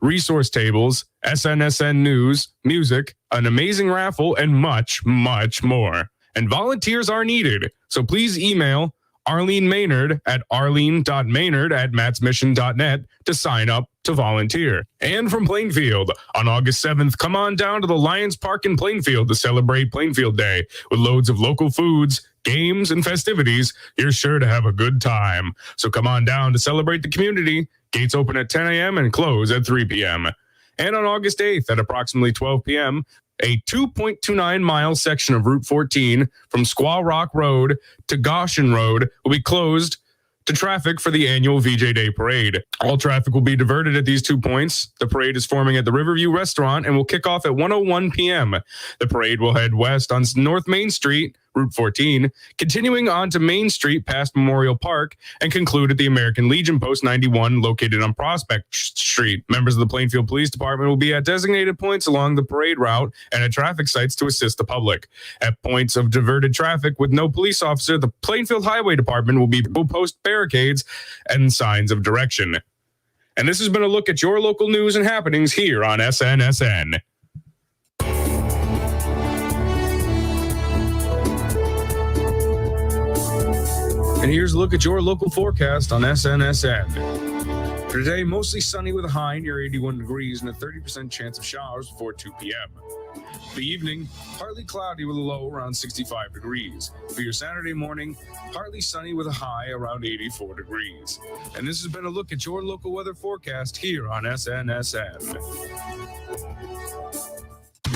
resource tables, SNSN news, music, an amazing raffle, and much, much more. And volunteers are needed, so please email Arlene Maynard at arlene.maynard@mattsmission.net to sign up to volunteer. And from Plainfield, on August 7th, come on down to the Lions Park in Plainfield to celebrate Plainfield Day with loads of local foods, games, and festivities. You're sure to have a good time. So come on down to celebrate the community. Gates open at 10 a.m. and close at 3 p.m. And on August 8th at approximately 12 p.m., a 2.29-mile section of Route 14 from Squaw Rock Road to Goshen Road will be closed to traffic for the annual VJ Day Parade. All traffic will be diverted at these 2 points. The parade is forming at the Riverview Restaurant and will kick off at 1:01 p.m. The parade will head west on North Main Street, Route 14, continuing on to Main Street past Memorial Park and conclude at the American Legion Post 91 located on Prospect Street. Members of the Plainfield Police Department will be at designated points along the parade route and at traffic sites to assist the public. At points of diverted traffic with no police officer, the Plainfield Highway Department will post barricades and signs of direction. And this has been a look at your local news and happenings here on SNSN. And here's a look at your local forecast on SNSN. For today, mostly sunny with a high near 81 degrees and a 30% chance of showers before 2 p.m. The evening, partly cloudy with a low around 65 degrees. For your Saturday morning, partly sunny with a high around 84 degrees. And this has been a look at your local weather forecast here on SNSN.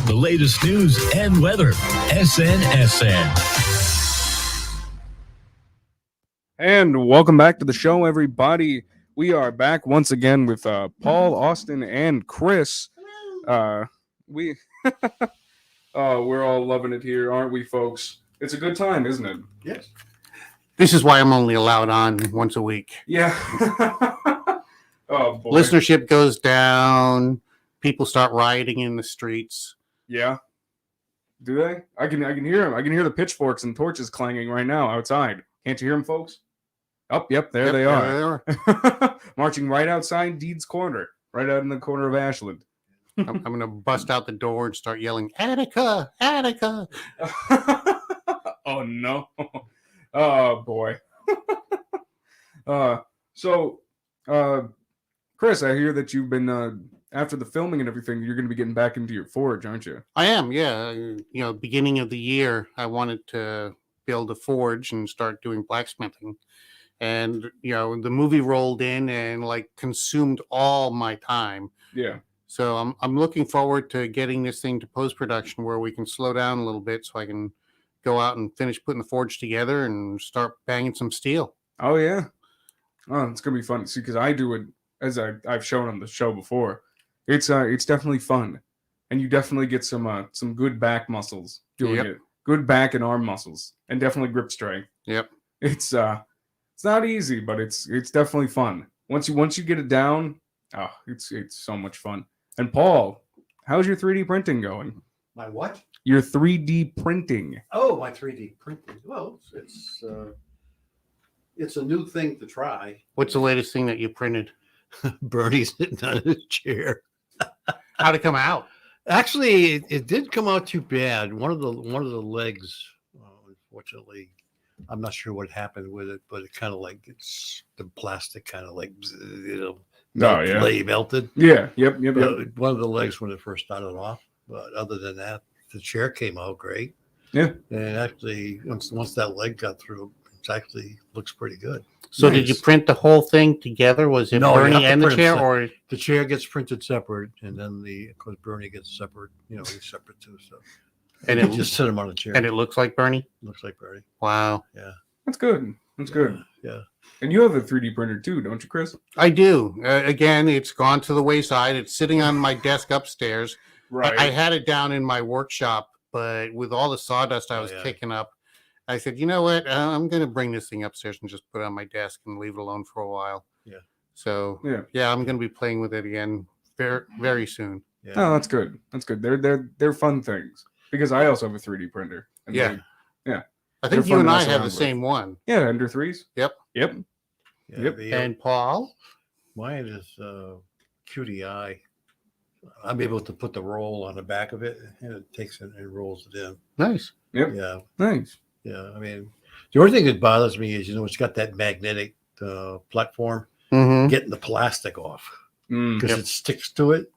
The latest news and weather, SNSN. And welcome back to the show, everybody. We are back once again with Paul, Austin, and Chris. We're all loving it here, aren't we, folks? It's a good time, isn't it? Yes. This is why I'm only allowed on once a week. Yeah. Oh boy. Listenership goes down. People start rioting in the streets. Yeah. Do they? I can hear them. I can hear the pitchforks and torches clanging right now outside. Can't you hear them, folks? Oh, yep, there they are. Marching right outside Deed's Corner, right out in the corner of Ashland. I'm going to bust out the door and start yelling, Attica, Attica. Oh, no. Oh, boy. Chris, I hear that you've been after the filming and everything, you're going to be getting back into your forge, aren't you? I am, yeah. Beginning of the year, I wanted to build a forge and start doing blacksmithing. And, the movie rolled in and like consumed all my time. Yeah. So I'm looking forward to getting this thing to post-production where we can slow down a little bit so I can go out and finish putting the forge together and start banging some steel. Oh, yeah. Oh, it's going to be fun. See, because I do it, as I've shown on the show before. It's definitely fun. And you definitely get some good back muscles doing Yep. it. Good back and arm muscles. And definitely grip strength. Yep. It's not easy, but it's definitely fun. Once you get it down, it's so much fun. And Paul, how's your 3D printing going? My what? Your 3D printing. Oh, my 3D printing. Well, it's a new thing to try. What's the latest thing that you printed? Bernie's sitting on his chair. How'd it come out? Actually, it did come out too bad. One of the legs, unfortunately, I'm not sure what happened with it, but it kind of like the plastic kind of like melted. Yeah. Yep. One of the legs when it first started off, but other than that, the chair came out great. Yeah. And actually, once that leg got through, it actually looks pretty good. So did you print the whole thing together? Was it No, you Bernie have to and the print it chair, separate. or The chair gets printed separate, and then of course Bernie gets separate. He's separate too. So and you it just sit him on a chair. and it looks like Bernie? Looks like Bernie. Wow. Yeah. That's good. That's good. Yeah. And you have a 3D printer too, don't you, Chris? I do. Again, it's gone to the wayside. It's sitting on my desk upstairs. Right. I had it down in my workshop, but with all the sawdust I was yeah. kicking up, I said, you know what? I'm going to bring this thing upstairs and just put it on my desk and leave it alone for a while. Yeah. So, Yeah. I'm going to be playing with it again very, very soon. Yeah. Oh, that's good. That's good. They're fun things because I also have a 3D printer. And Yeah. yeah. I think They're you fun and to I mess have around the with. same one. Yeah, Ender 3s. Yep. Yep. Yep. And Paul? Mine is QDI. I'm able to put the roll on the back of it, and it takes it and rolls it in. Nice. Yep. Yeah. Nice. Yeah. I mean, the only thing that bothers me is, it's got that magnetic platform Mm-hmm. getting the plastic off because Yep. it sticks to it.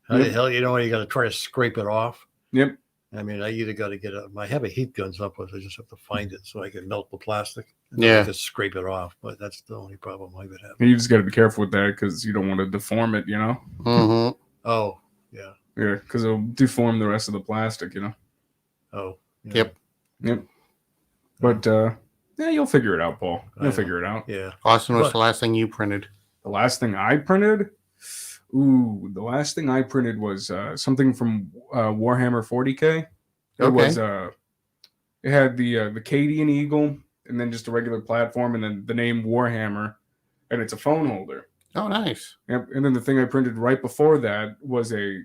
How the Yep. hell, you got to try to scrape it off. Yep. I mean, I either got to get I have a heat gun someplace. I just have to find it so I can melt the plastic. And then I Yeah. can scrape it off. But that's the only problem I would have. And you just got to be careful with that because you don't want to deform it, Mm-hmm. Oh, yeah. Yeah, because it'll deform the rest of the plastic, Oh, yeah. Yep. Yep. But you'll figure it out, Paul. I You'll know. figure it out. Yeah. Austin, what's But- the last thing you printed? The last thing I printed, the last thing I printed was something from Warhammer 40K. It Okay. was it had the Cadian Eagle and then just a regular platform and then the name Warhammer, and it's a phone holder. Oh, nice. Yep. And then the thing I printed right before that was a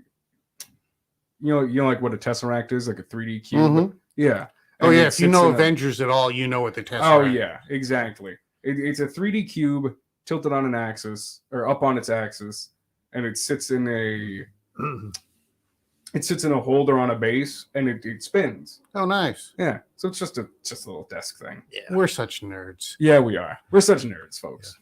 like what a Tesseract is, like a 3D cube. Mhm. Yeah. Oh, And yeah. it If you sits know in a- Avengers at all, you know what the test Oh yeah, exactly. It's a 3D cube tilted on an axis or up on its axis, and it sits in a holder on a base, and it spins. Oh, nice. Yeah, so it's just a little desk thing. We're such nerds. Yeah, we are. We're such nerds, folks.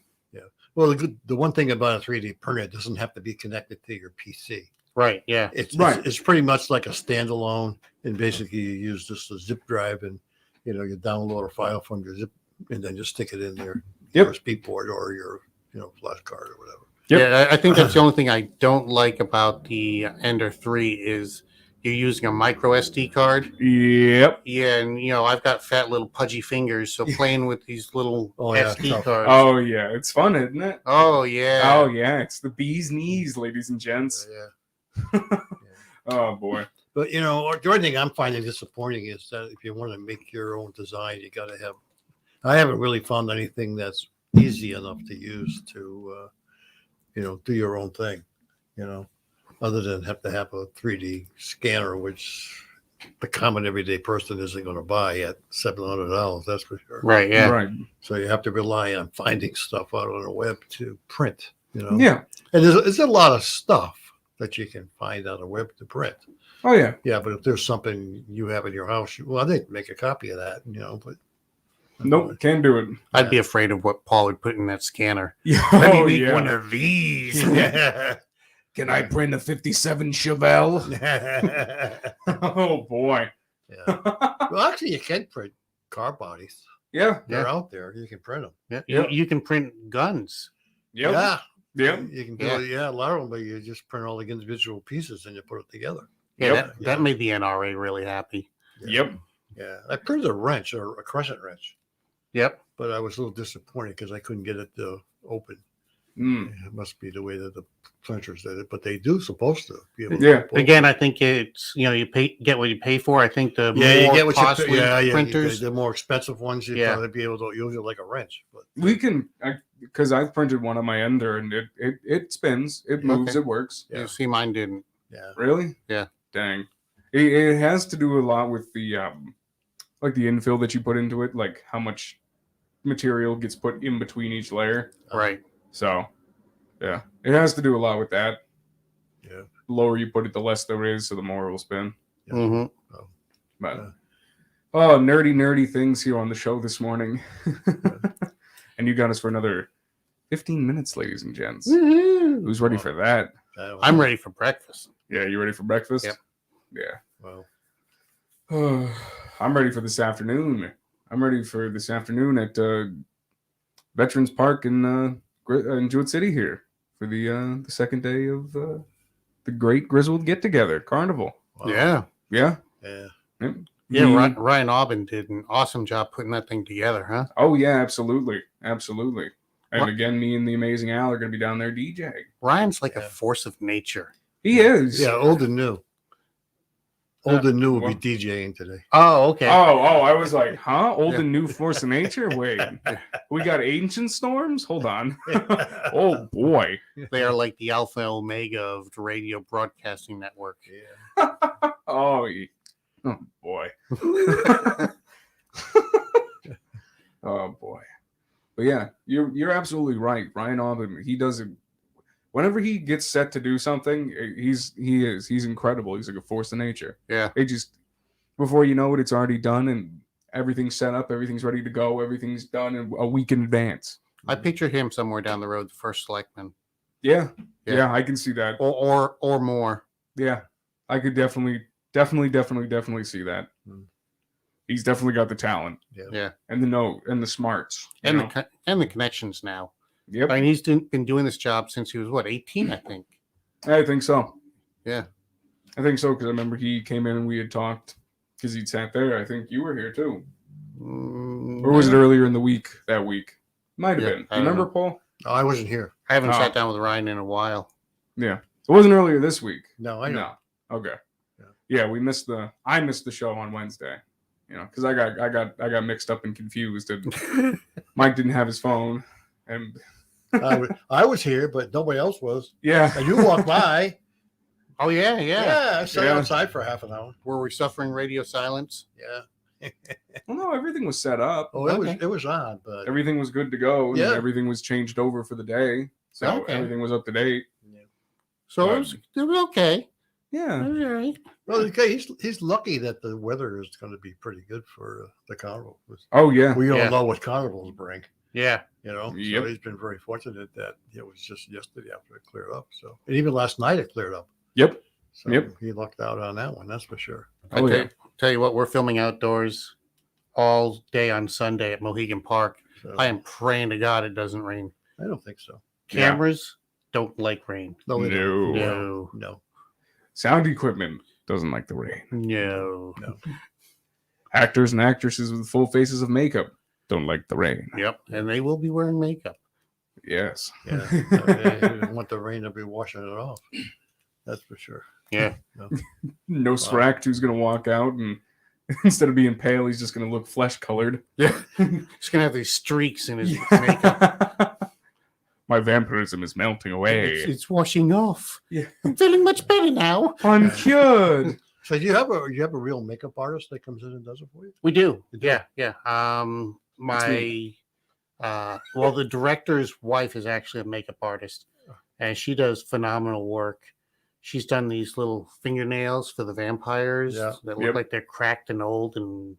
Well, the one thing about a 3D printer, it doesn't have to be connected to your PC. Right. Yeah. It's Right. It's pretty much like a standalone, and basically you use just a zip drive, and you download a file from your zip, and then just stick it in there. Yep. Your speed board or your flash card or whatever. Yep. Yeah, I think that's the only thing I don't like about the Ender 3 is you're using a micro SD card. Yep. Yeah, and I've got fat little pudgy fingers, so playing with these little Oh, yeah, SD tough. cards. Oh yeah, it's fun, isn't it? Oh, yeah. Oh yeah, it's the bee's knees, ladies and gents. Yeah. Oh boy. But the only thing I'm finding disappointing is that if you want to make your own design, you got to have. I haven't really found anything that's easy enough to use to, do your own thing. Other than have to have a 3D scanner, which the common everyday person isn't going to buy at $700. That's for sure. Right, yeah. Right. So you have to rely on finding stuff out on the web to print. Yeah. And there's a lot of stuff that you can find on the web to print. Oh yeah. Yeah, but if there's something you have in your house, I think make a copy of that, but Nope, can't do it. I'd be afraid of what Paul would put in that scanner. Yeah. Let me Oh, make yeah. one of these. yeah. Can I print a 57 Chevelle? Oh boy. Yeah. Well, actually, you can print car bodies. Yeah. They're out there. You can print them. Yeah. Yep. You can print guns. Yep. Yeah. Yep. You can do it. Yeah, a lot of them, but you just print all the individual pieces and you put it together. Yeah, Yep. that made the NRA really happy. Yep. Yeah. I printed a wrench or a crescent wrench, Yep. but I was a little disappointed because I couldn't get it to open. Mm. It must be the way that the printers did it, but they do supposed to be able Yeah. to open. Again, I think it's you get what you pay for. I think the Yeah, you more get what costly you pay. Yeah, printers. the more expensive ones, you Yeah. probably be able to use it like a wrench. But We can, because I've printed one on my Ender and it spins, it moves, Okay. it works. Yeah. You see, mine didn't. yeah, Really? Yeah. Dang. It has to do a lot with the like the infill that you put into it, like how much material gets put in between each layer. Right. So, yeah, it has to do a lot with that. yeah. The lower you put it, the less there is, so the more it will spin. hmm But Yeah. oh, nerdy things here on the show this morning, and you got us for another 15 minutes, ladies and gents. Who's ready for that? I'm ready for breakfast. Yeah, you ready for breakfast? Yep. Yeah. Well, I'm ready for this afternoon. I'm ready for this afternoon at Veterans Park in Jewett City here for the second day of the Great Griswold Get Together Carnival. wow. Yeah. Yeah. Yeah. Yep. Yeah. Me- Ryan Aubin did an awesome job putting that thing together, huh? Oh yeah, absolutely. And What- again, me and the amazing Al are going to be down there DJing. Ryan's like a Yeah. force of nature. He is. Yeah, old and new. Old and new will well- be DJing today. Oh, okay. Oh, I was like, huh? Old Yeah. and new force of nature? Wait, we got ancient storms? Hold on. Oh boy. They are like the alpha and omega of the radio broadcasting network. Yeah. Oh boy. Oh boy. But yeah, you're absolutely right. Ryan Aubin, he does it whenever he gets set to do something, he's incredible. He's like a force of nature. Yeah. It just before you know it, it's already done and everything's set up, everything's ready to go, everything's done in a week in advance. I picture him somewhere down the road, the first selectman, Yeah. Yeah. Yeah, I can see that. or more. Yeah. I could definitely see that. Hmm. He's definitely got the talent. Yeah. And the note and the smarts. you And know? the connections now. Yep. I mean, he's been doing this job since he was 18, I think. I think so. Yeah. I think so because I remember he came in and we had talked because he'd sat there. I think you were here too, or was it earlier in the week? That week might have Yeah, been. I don't Remember, know. Paul? No, I wasn't here. I haven't Oh. sat down with Ryan in a while. Yeah, it wasn't earlier this week. No, I know. No. Okay. Yeah. Yeah, I missed the show on Wednesday. You know, because I got mixed up and confused, and Mike didn't have his phone, and I was here, but nobody else was. yeah, And you walked by. Oh, yeah. Yeah, I sat Yeah. outside for half an hour. Were we suffering radio silence? Yeah. well, no, everything was set up. Oh, it Okay. was on, but Everything was good to go. And Yeah. everything was changed over for the day, so Okay. everything was up to date. So Right. it was okay. It Yeah. was all right. well, okay, he's lucky that the weather is going to be pretty good for the carnival. Oh yeah. We don't Yeah. know what carnivals bring, Yeah. you know. Yep. So he's been very fortunate that it was just yesterday after it cleared up. So and even last night it cleared up. Yep. So Yep. he lucked out on that one, that's for sure. Oh, yeah. Tell you what, we're filming outdoors all day on Sunday at Mohegan Park. So I am praying to God it doesn't rain. I don't think so. Yeah. Cameras don't like rain. No, they don't. No. No. Sound equipment doesn't like the rain. No. Actors and actresses with full faces of makeup don't like the rain. Yep. And they will be wearing makeup. Yes. Yeah. They didn't want the rain to be washing it off. That's for sure. Yeah. No Sract who's gonna walk out and instead of being pale, he's just gonna look flesh colored. Yeah. He's going to have these streaks in his makeup. My vampirism is melting away. It's washing off. Yeah. I'm feeling much better now. I'm cured. So you have a real makeup artist that comes in and does it for you? We do. You do? Yeah. Yeah. The director's wife is actually a makeup artist and she does phenomenal work. She's done these little fingernails for the vampires Yeah. that look Yep. like they're cracked and old, and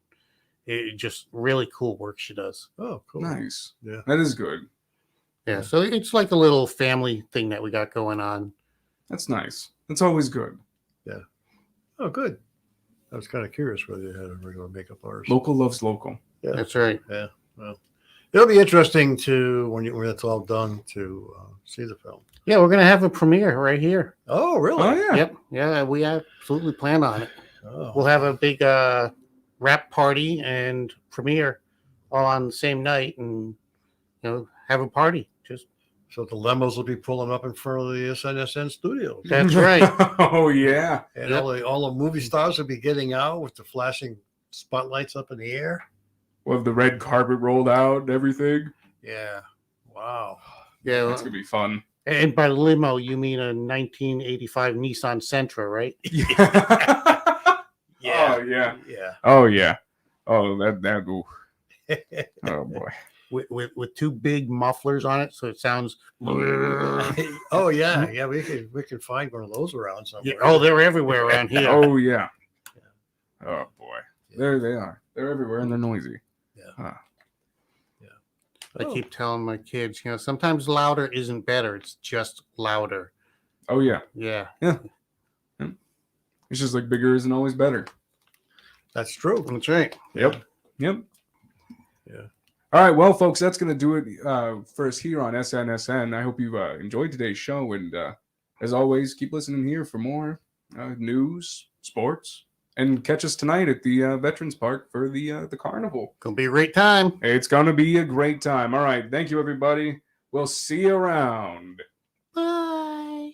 it just really cool work she does. Oh, cool. Nice. Yeah. That is good. Yeah, so it's like a little family thing that we got going on. That's nice. That's always good. Oh, good. I was kind of curious whether you had a regular makeup artist. Local loves local. Yeah. That's right. Yeah. Well, it'll be interesting to when it's all done to see the film. Yeah, we're gonna have a premiere right here. Oh, really? Oh yeah. Yep. Yeah, we absolutely plan on it. Oh. We'll have a big wrap party and premiere all on the same night, and have a party. Just So the limos will be pulling up in front of the SNSN studios. that's right. Oh yeah. And all the movie stars will be getting out with the flashing spotlights up in the air. We'll have the red carpet rolled out and everything. Yeah. Wow. Yeah. That's gonna be fun. And by limo, you mean a 1985 Nissan Sentra, right? Yeah. Oh yeah. Yeah. Oh yeah. Oh that. Ooh. Oh boy. With two big mufflers on it, so it sounds. Oh yeah. Yeah. We could find one of those around somewhere. Yeah, oh, they're everywhere around here. Oh yeah. Oh boy. There they are. They're everywhere and they're noisy. Yeah. Huh. I keep telling my kids, sometimes louder isn't better; it's just louder. Oh yeah. Yeah. Yeah. It's just like bigger isn't always better. That's true. That's right. Yep. Yep. Yeah. All right. Well, folks, that's going to do it for us here on SNSN. I hope you enjoyed today's show. And as always, keep listening here for more news, sports, and catch us tonight at the Veterans Park for the carnival. Gonna be a great time. It's going to be a great time. All right. Thank you, everybody. We'll see you around. Bye.